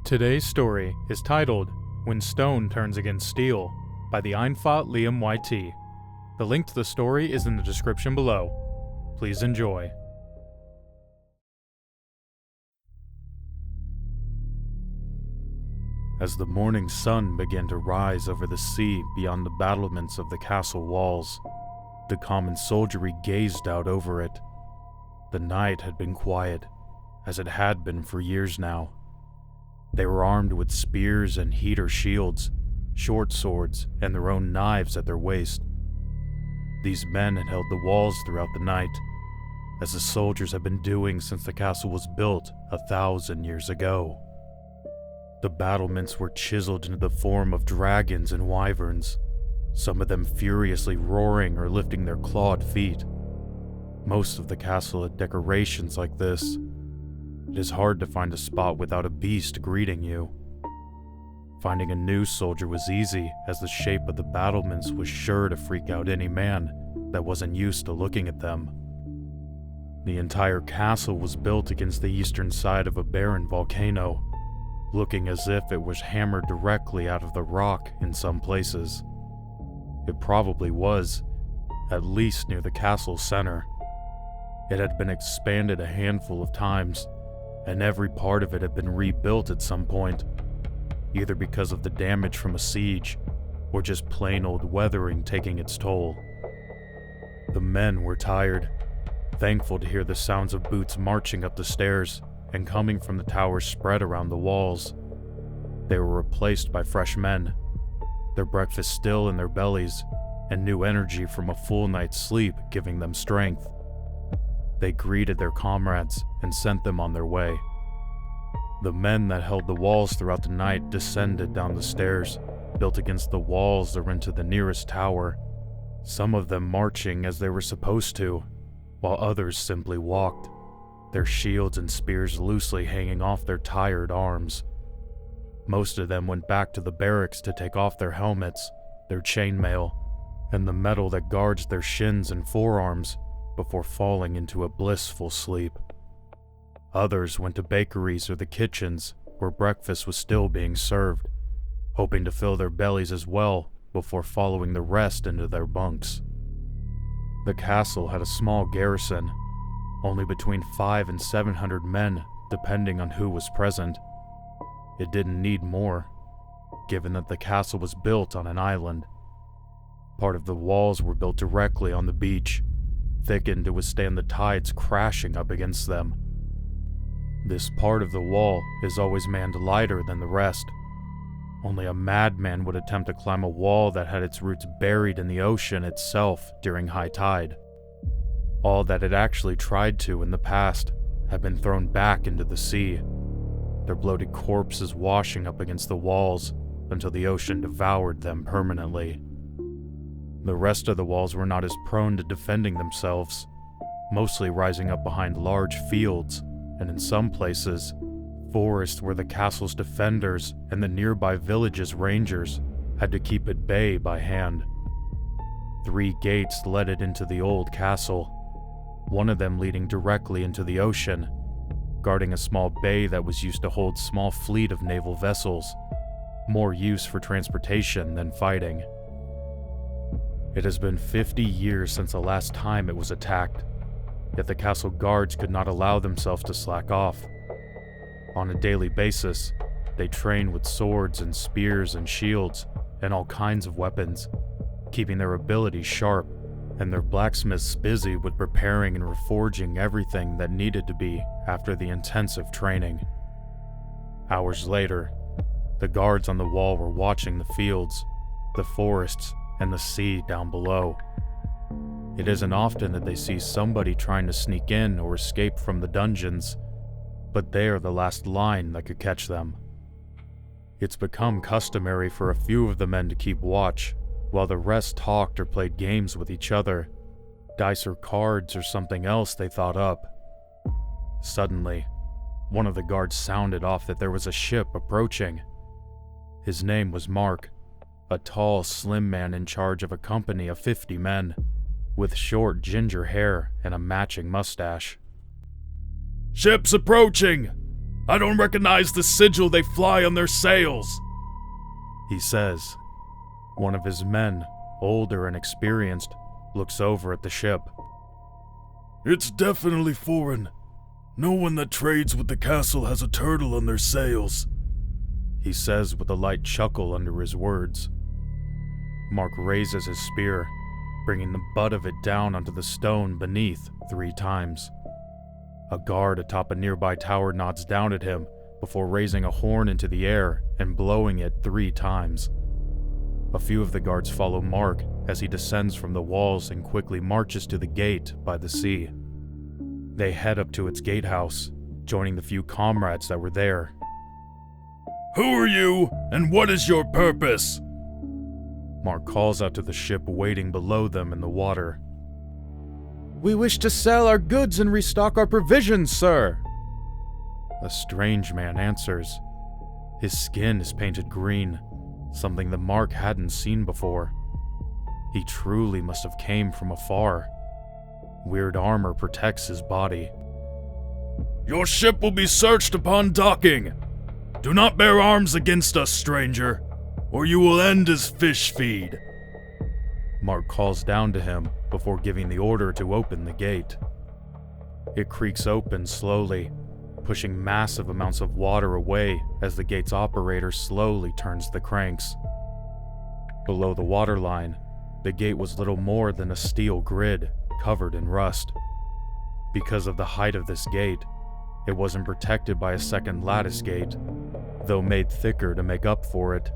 Today's story is titled When Stone Turns Against Steel by TheEinfachLiamYT. The link to the story is in the description below. Please enjoy. As the morning sun began to rise over the sea beyond the battlements of the castle walls, the common soldiery gazed out over it. The night had been quiet, as it had been for years now. They were armed with spears and heater shields, short swords, and their own knives at their waist. These men had held the walls throughout the night, as the soldiers had been doing since the castle was built 1,000 years ago. The battlements were chiseled into the form of dragons and wyverns, some of them furiously roaring or lifting their clawed feet. Most of the castle had decorations like this. It is hard to find a spot without a beast greeting you. Finding a new soldier was easy, as the shape of the battlements was sure to freak out any man that wasn't used to looking at them. The entire castle was built against the eastern side of a barren volcano, looking as if it was hammered directly out of the rock in some places. It probably was, at least near the castle's center. It had been expanded a handful of times, and every part of it had been rebuilt at some point, either because of the damage from a siege, or just plain old weathering taking its toll. The men were tired, thankful to hear the sounds of boots marching up the stairs and coming from the towers spread around the walls. They were replaced by fresh men, their breakfast still in their bellies, and new energy from a full night's sleep giving them strength. They greeted their comrades and sent them on their way. The men that held the walls throughout the night descended down the stairs, built against the walls or into the nearest tower, some of them marching as they were supposed to, while others simply walked, their shields and spears loosely hanging off their tired arms. Most of them went back to the barracks to take off their helmets, their chainmail, and the metal that guards their shins and forearms before falling into a blissful sleep. Others went to bakeries or the kitchens where breakfast was still being served, hoping to fill their bellies as well before following the rest into their bunks. The castle had a small garrison, only between 500 and 700 men depending on who was present. It didn't need more, given that the castle was built on an island. Part of the walls were built directly on the beach, thickened to withstand the tides crashing up against them. This part of the wall is always manned lighter than the rest. Only a madman would attempt to climb a wall that had its roots buried in the ocean itself during high tide. All that it actually tried to in the past had been thrown back into the sea, their bloated corpses washing up against the walls until the ocean devoured them permanently. The rest of the walls were not as prone to defending themselves, mostly rising up behind large fields, and in some places, forests where the castle's defenders and the nearby village's rangers had to keep at bay by hand. 3 gates led it into the old castle, one of them leading directly into the ocean, guarding a small bay that was used to hold a small fleet of naval vessels, more use for transportation than fighting. It has been 50 years since the last time it was attacked, yet the castle guards could not allow themselves to slack off. On a daily basis, they train with swords and spears and shields and all kinds of weapons, keeping their abilities sharp and their blacksmiths busy with preparing and reforging everything that needed to be after the intensive training. Hours later, the guards on the wall were watching the fields, the forests, and the sea down below. It isn't often that they see somebody trying to sneak in or escape from the dungeons, but they are the last line that could catch them. It's become customary for a few of the men to keep watch, while the rest talked or played games with each other, dice or cards or something else they thought up. Suddenly, one of the guards sounded off that there was a ship approaching. His name was Mark, a tall, slim man in charge of a company of 50 men, with short ginger hair and a matching mustache. "Ship's approaching! I don't recognize the sigil they fly on their sails, he says. One of his men, older and experienced, looks over at the ship. It's definitely foreign. No one that trades with the castle has a turtle on their sails, he says with a light chuckle under his words. Mark raises his spear, bringing the butt of it down onto the stone beneath 3 times. A guard atop a nearby tower nods down at him before raising a horn into the air and blowing it 3 times. A few of the guards follow Mark as he descends from the walls and quickly marches to the gate by the sea. They head up to its gatehouse, joining the few comrades that were there. Who are you, and what is your purpose? Mark calls out to the ship waiting below them in the water. We wish to sell our goods and restock our provisions, sir. A strange man answers. His skin is painted green, something that Mark hadn't seen before. He truly must have came from afar. Weird armor protects his body. Your ship will be searched upon docking. Do not bear arms against us, stranger, or you will end as fish feed. Mark calls down to him before giving the order to open the gate. It creaks open slowly, pushing massive amounts of water away as the gate's operator slowly turns the cranks. Below the waterline, the gate was little more than a steel grid covered in rust. Because of the height of this gate, it wasn't protected by a second lattice gate, though made thicker to make up for it.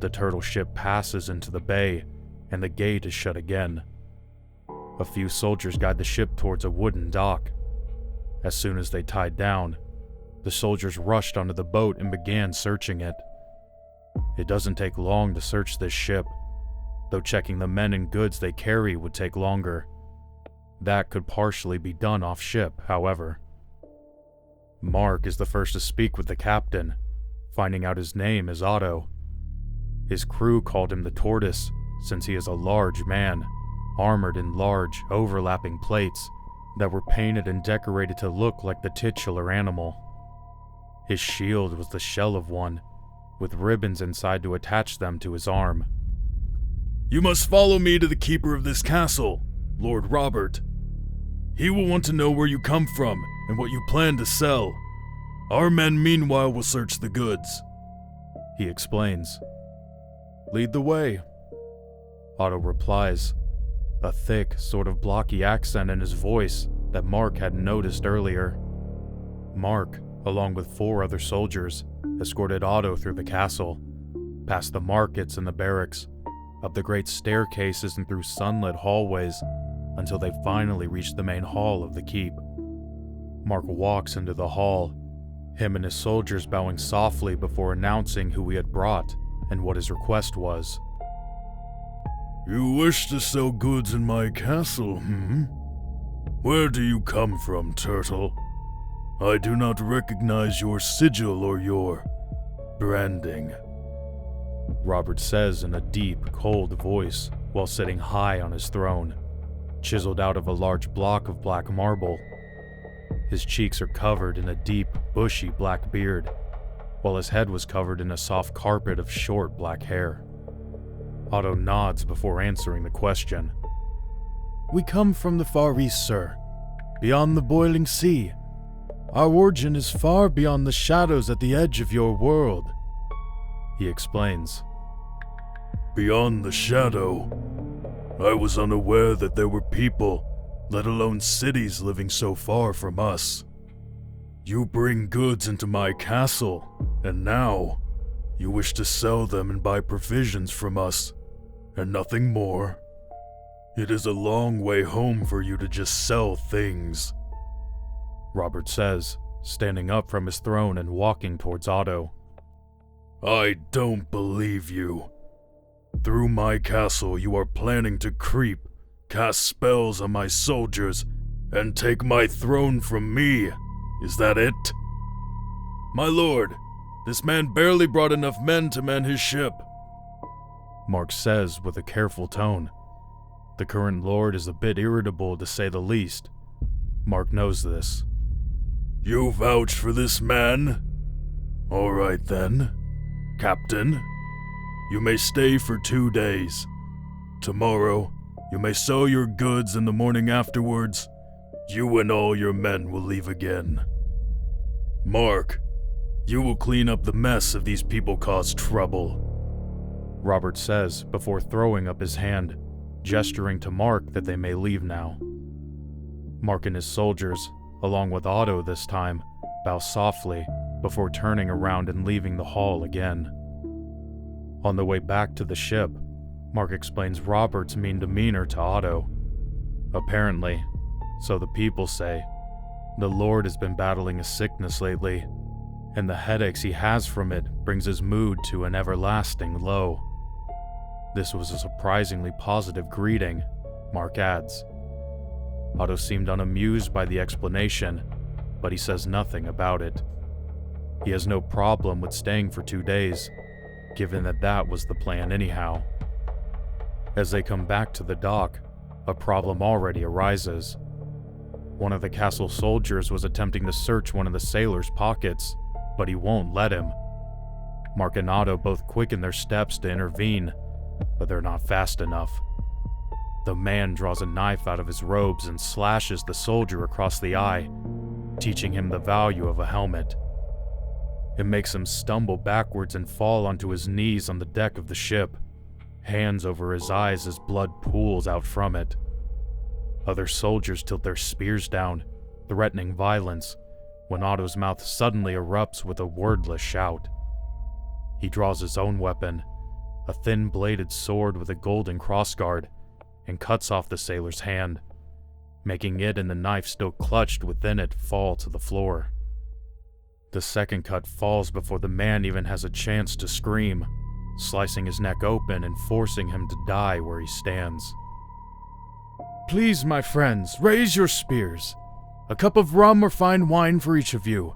The turtle ship passes into the bay, and the gate is shut again. A few soldiers guide the ship towards a wooden dock. As soon as they tied down, the soldiers rushed onto the boat and began searching it. It doesn't take long to search this ship, though checking the men and goods they carry would take longer. That could partially be done off-ship, however. Mark is the first to speak with the captain, finding out his name is Otto. His crew called him the Tortoise, since he is a large man, armored in large, overlapping plates that were painted and decorated to look like the titular animal. His shield was the shell of one, with ribbons inside to attach them to his arm. You must follow me to the keeper of this castle, Lord Robert. He will want to know where you come from and what you plan to sell. Our men meanwhile will search the goods, he explains. Lead the way, Otto replies, a thick, sort of blocky accent in his voice that Mark hadn't noticed earlier. Mark, along with 4 other soldiers, escorted Otto through the castle, past the markets and the barracks, up the great staircases and through sunlit hallways, until they finally reached the main hall of the keep. Mark walks into the hall, him and his soldiers bowing softly before announcing who he had brought and what his request was. You wish to sell goods in my castle, Where do you come from, turtle? I do not recognize your sigil or your branding, Robert says in a deep, cold voice while sitting high on his throne, chiseled out of a large block of black marble. His cheeks are covered in a deep, bushy black beard, while his head was covered in a soft carpet of short black hair. Otto nods before answering the question. We come from the Far East, sir, beyond the boiling sea. Our origin is far beyond the shadows at the edge of your world, he explains. Beyond the shadow? I was unaware that there were people, let alone cities, living so far from us. You bring goods into my castle, and now you wish to sell them and buy provisions from us, and nothing more. It is a long way home for you to just sell things, Robert says, standing up from his throne and walking towards Otto. I don't believe you. Through my castle you are planning to creep, cast spells on my soldiers, and take my throne from me. Is that it? My lord, this man barely brought enough men to man his ship, Mark says with a careful tone. The current lord is a bit irritable, to say the least. Mark knows this. You vouch for this man? All right then. Captain, you may stay for 2 days. Tomorrow, you may sell your goods, and the morning afterwards, you and all your men will leave again. Mark, you will clean up the mess if these people cause trouble. Robert says before throwing up his hand, gesturing to Mark that they may leave now. Mark and his soldiers, along with Otto this time, bow softly before turning around and leaving the hall again. On the way back to the ship, Mark explains Robert's mean demeanor to Otto. Apparently, so the people say, the Lord has been battling a sickness lately, and the headaches he has from it brings his mood to an everlasting low. This was a surprisingly positive greeting, Mark adds. Otto seemed unamused by the explanation, but he says nothing about it. He has no problem with staying for 2 days, given that that was the plan anyhow. As they come back to the dock, a problem already arises. One of the castle soldiers was attempting to search one of the sailors' pockets, but he won't let him. Mark and Otto both quicken their steps to intervene, but they're not fast enough. The man draws a knife out of his robes and slashes the soldier across the eye, teaching him the value of a helmet. It makes him stumble backwards and fall onto his knees on the deck of the ship, hands over his eyes as blood pools out from it. Other soldiers tilt their spears down, threatening violence, when Otto's mouth suddenly erupts with a wordless shout. He draws his own weapon, a thin-bladed sword with a golden crossguard, and cuts off the sailor's hand, making it and the knife still clutched within it fall to the floor. The second cut falls before the man even has a chance to scream, slicing his neck open and forcing him to die where he stands. "Please, my friends, raise your spears. A cup of rum or fine wine for each of you,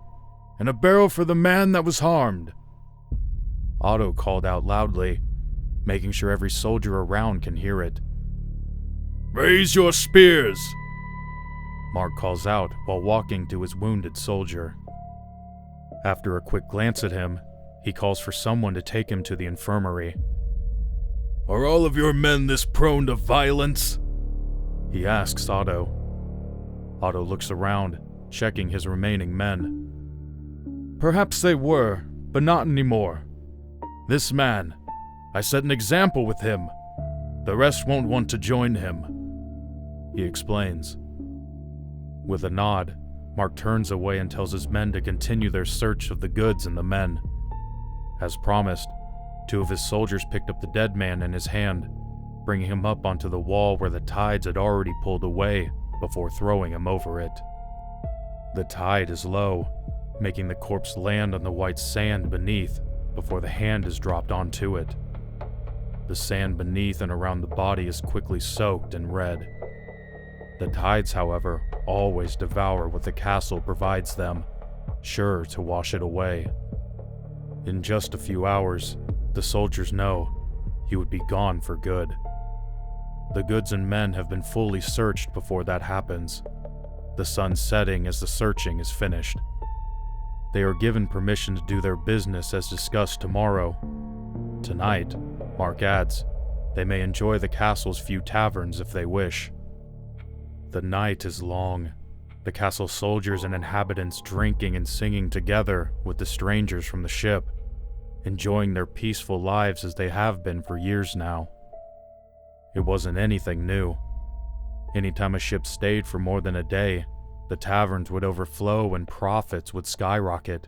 and a barrel for the man that was harmed," Otto called out loudly, making sure every soldier around can hear it. Raise your spears! Mark calls out while walking to his wounded soldier. After a quick glance at him, he calls for someone to take him to the infirmary. Are all of your men this prone to violence? He asks Otto. Otto looks around, checking his remaining men. Perhaps they were, but not anymore. This man, I set an example with him. The rest won't want to join him, he explains. With a nod, Mark turns away and tells his men to continue their search of the goods and the men. As promised, 2 of his soldiers picked up the dead man in his hand, bringing him up onto the wall where the tides had already pulled away before throwing him over it. The tide is low, making the corpse land on the white sand beneath before the hand is dropped onto it. The sand beneath and around the body is quickly soaked and red. The tides, however, always devour what the castle provides them, sure to wash it away. In just a few hours, the soldiers know he would be gone for good. The goods and men have been fully searched before that happens, the sun setting as the searching is finished. They are given permission to do their business as discussed tomorrow. Tonight, Mark adds, they may enjoy the castle's few taverns if they wish. The night is long, the castle soldiers and inhabitants drinking and singing together with the strangers from the ship, enjoying their peaceful lives as they have been for years now. It wasn't anything new. Anytime a ship stayed for more than a day, the taverns would overflow and profits would skyrocket.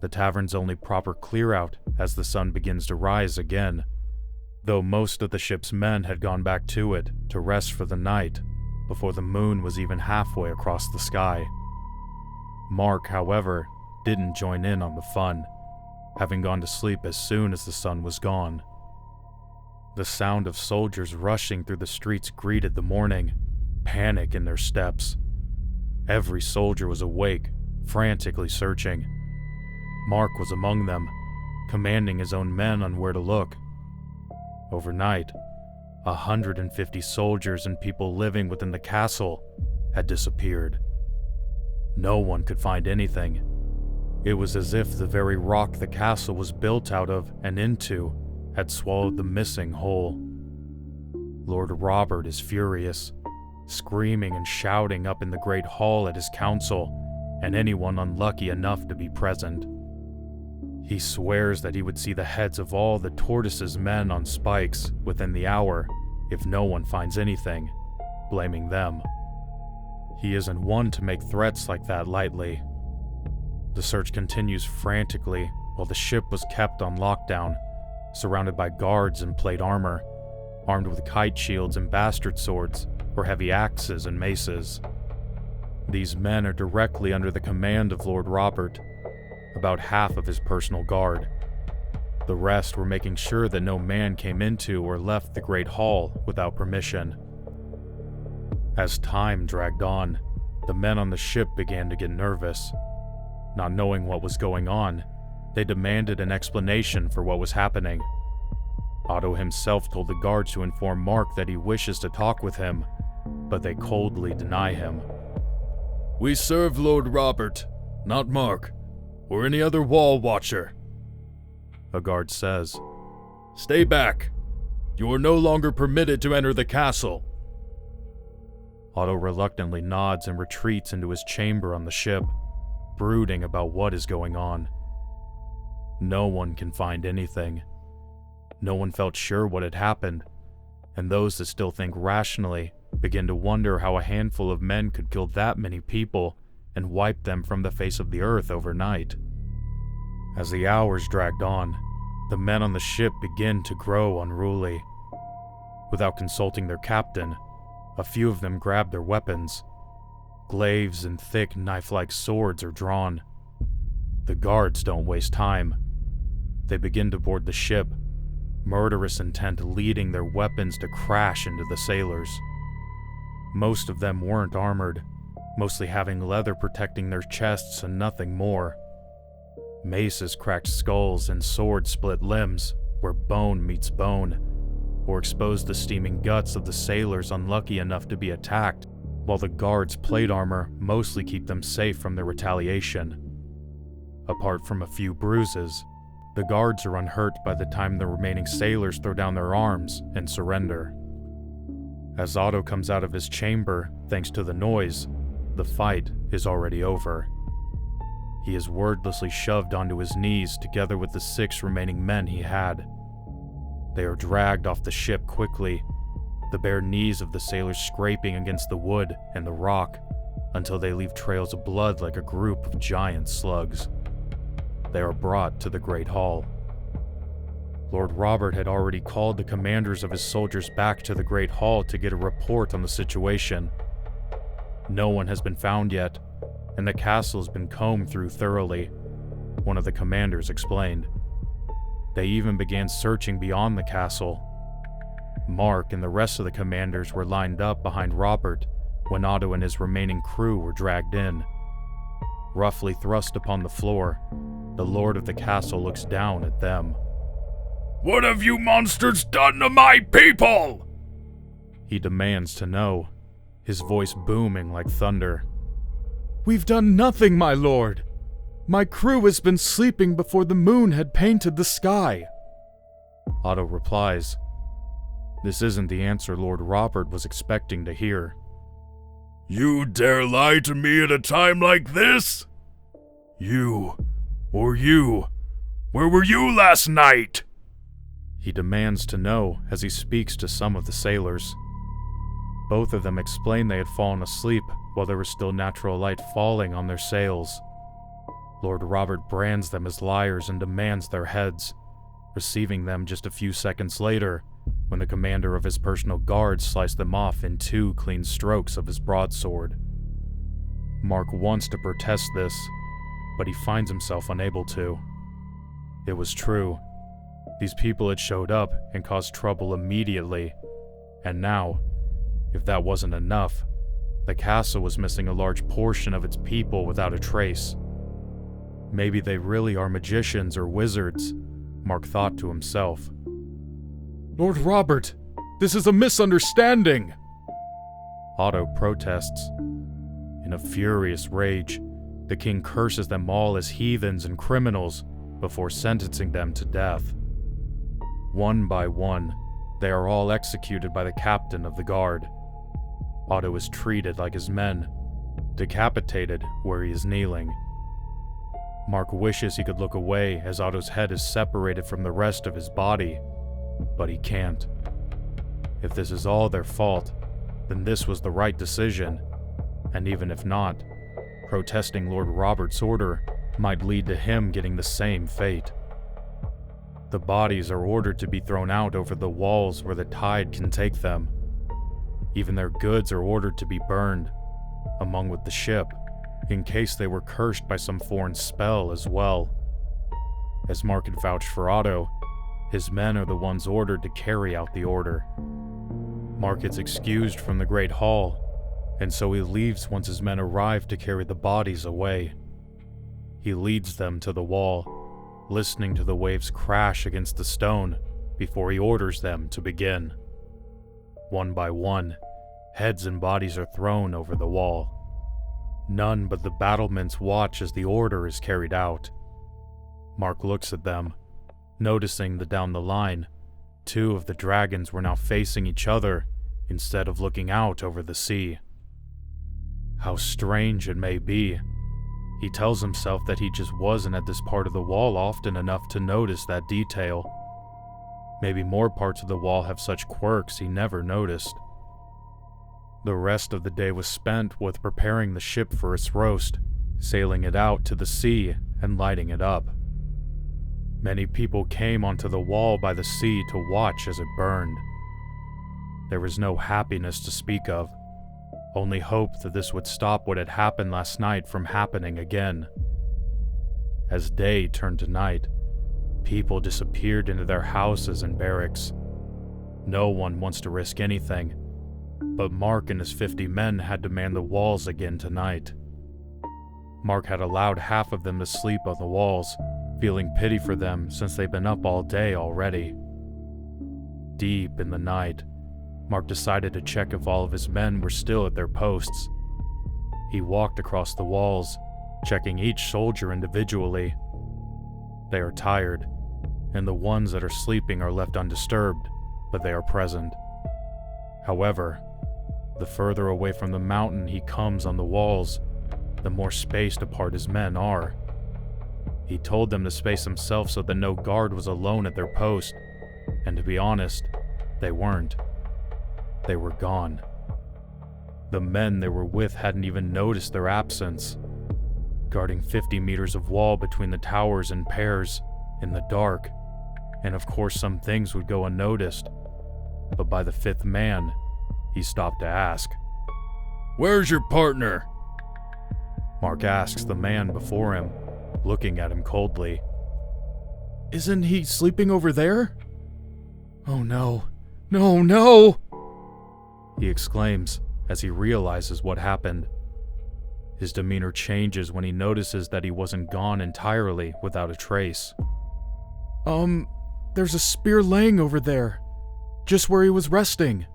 The tavern's only proper clear-out as the sun begins to rise again, though most of the ship's men had gone back to it to rest for the night before the moon was even halfway across the sky. Mark, however, didn't join in on the fun, having gone to sleep as soon as the sun was gone. The sound of soldiers rushing through the streets greeted the morning, panic in their steps. Every soldier was awake, frantically searching. Mark was among them, commanding his own men on where to look. Overnight, 150 soldiers and people living within the castle had disappeared. No one could find anything. It was as if the very rock the castle was built out of and into had swallowed the missing hole. Lord Robert is furious, screaming and shouting up in the great hall at his council and anyone unlucky enough to be present. He swears that he would see the heads of all the tortoise's men on spikes within the hour if no one finds anything, blaming them. He isn't one to make threats like that lightly. The search continues frantically while the ship was kept on lockdown, surrounded by guards in plate armor, armed with kite shields and bastard swords or heavy axes and maces. These men are directly under the command of Lord Robert, about half of his personal guard. The rest were making sure that no man came into or left the Great Hall without permission. As time dragged on, the men on the ship began to get nervous. Not knowing what was going on, they demanded an explanation for what was happening. Otto himself told the guards to inform Mark that he wishes to talk with him, but they coldly deny him. We serve Lord Robert, not Mark, or any other wall watcher, a guard says. Stay back. You are no longer permitted to enter the castle. Otto reluctantly nods and retreats into his chamber on the ship, brooding about what is going on. No one can find anything. No one felt sure what had happened, and those that still think rationally begin to wonder how a handful of men could kill that many people and wipe them from the face of the earth overnight. As the hours dragged on, the men on the ship begin to grow unruly. Without consulting their captain, a few of them grab their weapons. Glaives and thick knife-like swords are drawn. The guards don't waste time. They begin to board the ship, murderous intent leading their weapons to crash into the sailors. Most of them weren't armored, mostly having leather protecting their chests and nothing more. Maces cracked skulls and swords split limbs where bone meets bone, or exposed the steaming guts of the sailors unlucky enough to be attacked, while the guards' plate armor mostly keep them safe from their retaliation. Apart from a few bruises, the guards are unhurt by the time the remaining sailors throw down their arms and surrender. As Otto comes out of his chamber, thanks to the noise, the fight is already over. He is wordlessly shoved onto his knees together with the 6 remaining men he had. They are dragged off the ship quickly, the bare knees of the sailors scraping against the wood and the rock until they leave trails of blood like a group of giant slugs. They are brought to the Great Hall. Lord Robert had already called the commanders of his soldiers back to the Great Hall to get a report on the situation. No one has been found yet, and the castle has been combed through thoroughly, one of the commanders explained. They even began searching beyond the castle. Mark and the rest of the commanders were lined up behind Robert when Otto and his remaining crew were dragged in. Roughly thrust upon the floor, the lord of the castle looks down at them. What have you monsters done to my people? He demands to know, his voice booming like thunder. We've done nothing, my lord. My crew has been sleeping before the moon had painted the sky. Otto replies. This isn't the answer Lord Robert was expecting to hear. You dare lie to me at a time like this? You, where were you last night? He demands to know as he speaks to some of the sailors. Both of them explain they had fallen asleep while there was still natural light falling on their sails. Lord Robert brands them as liars and demands their heads, receiving them just a few seconds later when the commander of his personal guard sliced them off in 2 clean strokes of his broadsword. Mark wants to protest this, but he finds himself unable to. It was true. These people had showed up and caused trouble immediately, and now, if that wasn't enough, the castle was missing a large portion of its people without a trace. Maybe they really are magicians or wizards, Mark thought to himself. Lord Robert, this is a misunderstanding! Otto protests. In In a furious rage, the king curses them all as heathens and criminals before sentencing them to death. One by one, they are all executed by the captain of the guard. Otto is treated like his men, decapitated where he is kneeling. Mark wishes he could look away as Otto's head is separated from the rest of his body, but he can't. If this is all their fault, then this was the right decision, and even if not, protesting Lord Robert's order might lead to him getting the same fate. The bodies are ordered to be thrown out over the walls where the tide can take them. Even their goods are ordered to be burned, among with the ship, in case they were cursed by some foreign spell as well. As Mark had vouched for Otto, his men are the ones ordered to carry out the order. Mark is excused from the Great Hall, and so he leaves once his men arrive to carry the bodies away. He leads them to the wall, listening to the waves crash against the stone before he orders them to begin. One by one, heads and bodies are thrown over the wall. None but the battlements watch as the order is carried out. Mark looks at them, noticing that down the line, two of the dragons were now facing each other instead of looking out over the sea. How strange it may be. He tells himself that he just wasn't at this part of the wall often enough to notice that detail. Maybe more parts of the wall have such quirks he never noticed. The rest of the day was spent with preparing the ship for its roast, sailing it out to the sea and lighting it up. Many people came onto the wall by the sea to watch as it burned. There was no happiness to speak of, only hope that this would stop what had happened last night from happening again. As day turned to night, people disappeared into their houses and barracks. No one wants to risk anything, but Mark and his 50 men had to man the walls again tonight. Mark had allowed half of them to sleep on the walls, feeling pity for them since they've been up all day already. Deep in the night, Mark decided to check if all of his men were still at their posts. He walked across the walls, checking each soldier individually. They are tired, and the ones that are sleeping are left undisturbed, but they are present. However, the further away from the mountain he comes on the walls, the more spaced apart his men are. He told them to space themselves so that no guard was alone at their post, and to be honest, they weren't. They were gone. The men they were with hadn't even noticed their absence, guarding 50 meters of wall between the towers in pairs, in the dark, and of course some things would go unnoticed, but by the 5th man, he stopped to ask, "Where's your partner?" Mark asks the man before him, looking at him coldly. "Isn't he sleeping over there?" "Oh no, no, no!" he exclaims as he realizes what happened. His demeanor changes when he notices that he wasn't gone entirely without a trace. There's a spear laying over there, just where he was resting."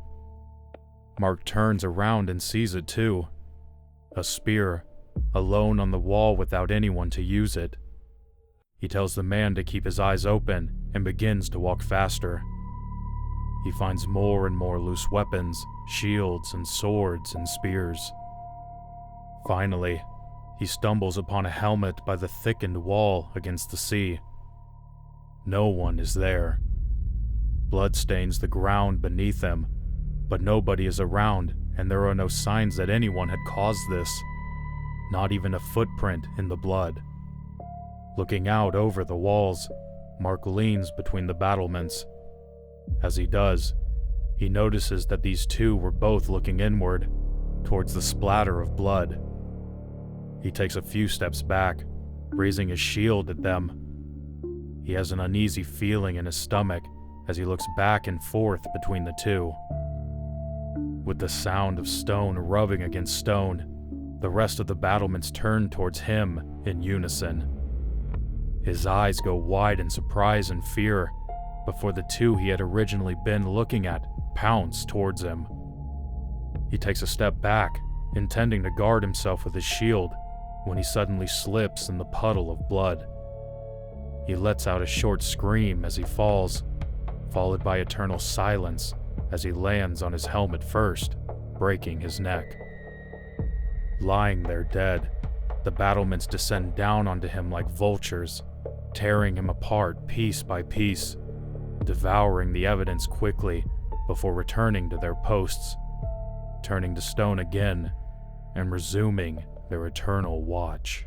Mark turns around and sees it too. A spear, alone on the wall without anyone to use it. He tells the man to keep his eyes open and begins to walk faster. He finds more and more loose weapons, shields and swords and spears. Finally, he stumbles upon a helmet by the thickened wall against the sea. No one is there. Blood stains the ground beneath him, but nobody is around, and there are no signs that anyone had caused this. Not even a footprint in the blood. Looking out over the walls, Mark leans between the battlements. As he does, he notices that these two were both looking inward, towards the splatter of blood. He takes a few steps back, raising his shield at them. He has an uneasy feeling in his stomach as he looks back and forth between the two. With the sound of stone rubbing against stone, the rest of the battlements turn towards him in unison. His eyes go wide in surprise and fear before the two he had originally been looking at pounce towards him. He takes a step back intending to guard himself with his shield when he suddenly slips in the puddle of blood. He lets out a short scream as he falls, followed by eternal silence as he lands on his helmet first, breaking his neck. Lying there dead, the battlements descend down onto him like vultures, tearing him apart piece by piece, devouring the evidence quickly before returning to their posts, turning to stone again and resuming their eternal watch.